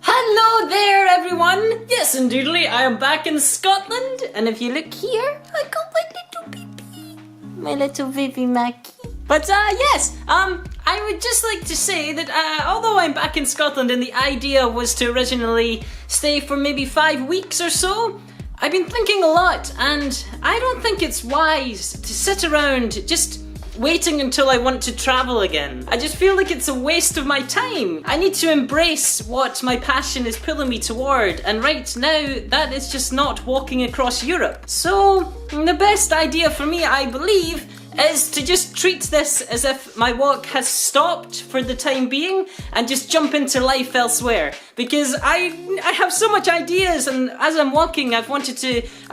Hello there everyone! Yes indeedly, I am back in Scotland, and if you look here, I got my little baby. My little baby Mackie. But yes, I would just like to say that although I'm back in Scotland and the idea was to originally stay for maybe 5 weeks or so, I've been thinking a lot, and I don't think it's wise to sit around just waiting until I want to travel again. I just feel like it's a waste of my time. I need to embrace what my passion is pulling me toward, and right now that is just not walking across Europe. So the best idea for me, I believe, is to just treat this as if my walk has stopped for the time being and just jump into life elsewhere, because I have so much ideas, and as I'm walking I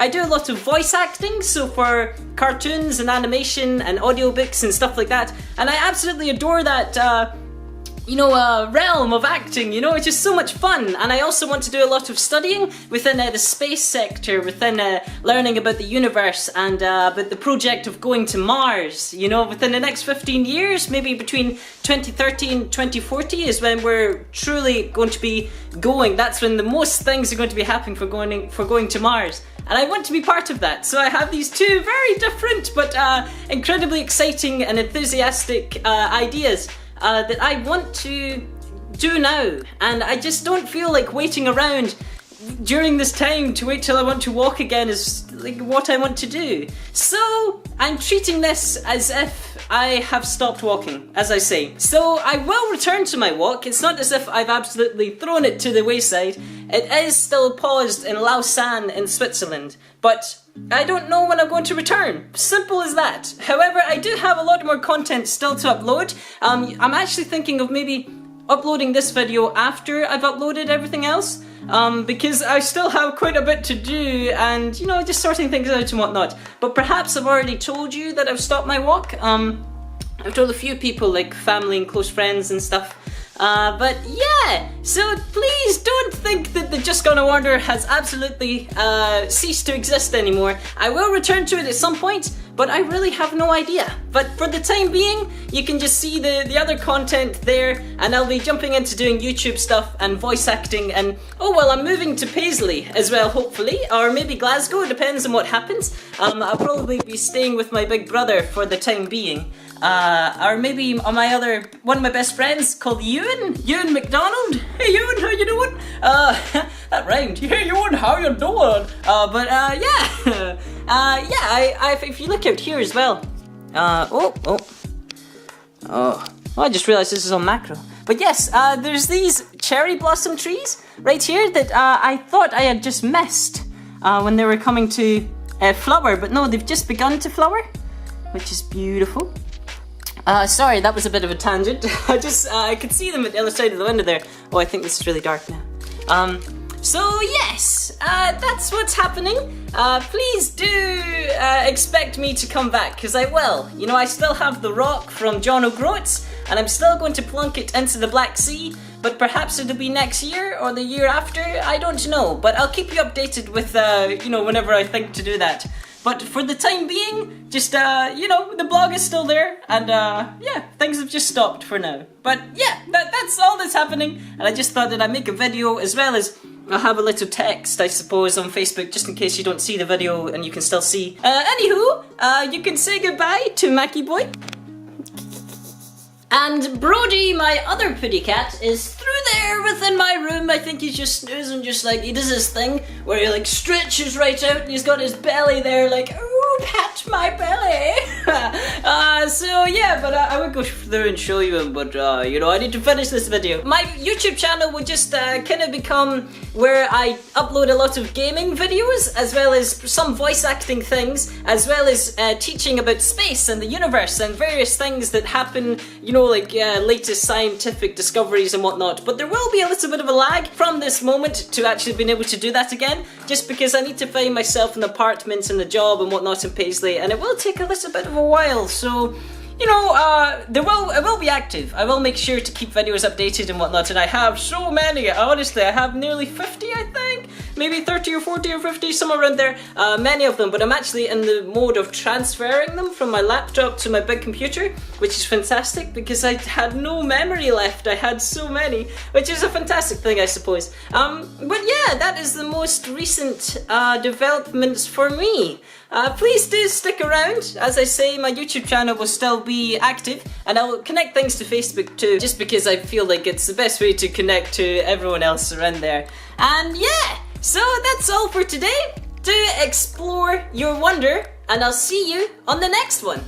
do a lot of voice acting, so for cartoons and animation and audiobooks and stuff like that, and I absolutely adore that realm of acting, it's just so much fun. And I also want to do a lot of studying within the space sector, within learning about the universe and about the project of going to Mars, within the next 15 years, maybe between 2030 and 2040 is when we're truly going to be going. That's when the most things are going to be happening for going to Mars. And I want to be part of that. So I have these two very different but incredibly exciting and enthusiastic ideas that I want to do now, and I just don't feel like waiting around during this time to wait till I want to walk again is like what I want to do. So I'm treating this as if I have stopped walking, as I say. So I will return to my walk. It's not as if I've absolutely thrown it to the wayside. It is still paused in Lausanne in Switzerland, but I don't know when I'm going to return. Simple as that. However, I do have a lot more content still to upload. I'm actually thinking of maybe uploading this video after I've uploaded everything else, because I still have quite a bit to do, and just sorting things out and whatnot. But perhaps I've already told you that I've stopped my walk. I've told a few people, like family and close friends and stuff. But yeah, so please don't think that the Just Gonna Wander has absolutely ceased to exist anymore. I will return to it at some point, but I really have no idea. But for the time being, you can just see the other content there, and I'll be jumping into doing YouTube stuff and voice acting, and I'm moving to Paisley as well, hopefully, or maybe Glasgow, it depends on what happens. I'll probably be staying with my big brother for the time being. Or maybe one of my best friends called Ewan McDonald. Hey Ewan, how you doing? That rhymed. Hey Ewan, how you doing? If you look out here as well. I just realized this is on macro. But yes, there's these cherry blossom trees right here that I thought I had just missed when they were coming to flower, but no, they've just begun to flower, which is beautiful. Sorry, that was a bit of a tangent. I could see them at the other side of the window there. Oh, I think this is really dark now. So yes, that's what's happening. Please do expect me to come back, because I will. I still have the rock from John O'Groats, and I'm still going to plunk it into the Black Sea, but perhaps it'll be next year or the year after, I don't know. But I'll keep you updated with, whenever I think to do that. But for the time being, just, the blog is still there, and things have just stopped for now. But yeah, that's all that's happening, and I just thought that I'd make a video, as well as I'll have a little text, I suppose, on Facebook, just in case you don't see the video and you can still see. Anywho, you can say goodbye to Mackie Boy. And Brody, my other putty cat, is through there within my room. I think he's just snoozing, just like, he does his thing where he like stretches right out and he's got his belly there like, ooh, pat my belly. So yeah, but I would go through and show you him, but I need to finish this video. My YouTube channel would just kind of become where I upload a lot of gaming videos, as well as some voice acting things, as well as teaching about space and the universe and various things that happen, latest scientific discoveries and whatnot. But there will be a little bit of a lag from this moment to actually being able to do that again, just because I need to find myself an apartment and a job and whatnot in Paisley, and it will take a little bit of a while. So you know, I will be active. I will make sure to keep videos updated and whatnot, and I have so many. Honestly, I have nearly 50, I think. Maybe 30 or 40 or 50, somewhere around there. Many of them, but I'm actually in the mode of transferring them from my laptop to my big computer, which is fantastic because I had no memory left. I had so many, which is a fantastic thing, I suppose. But yeah, that is the most recent developments for me. Please do stick around. As I say, my YouTube channel will still be active, and I'll connect things to Facebook too, just because I feel like it's the best way to connect to everyone else around there. And yeah, so that's all for today. Do explore your wonder, and I'll see you on the next one.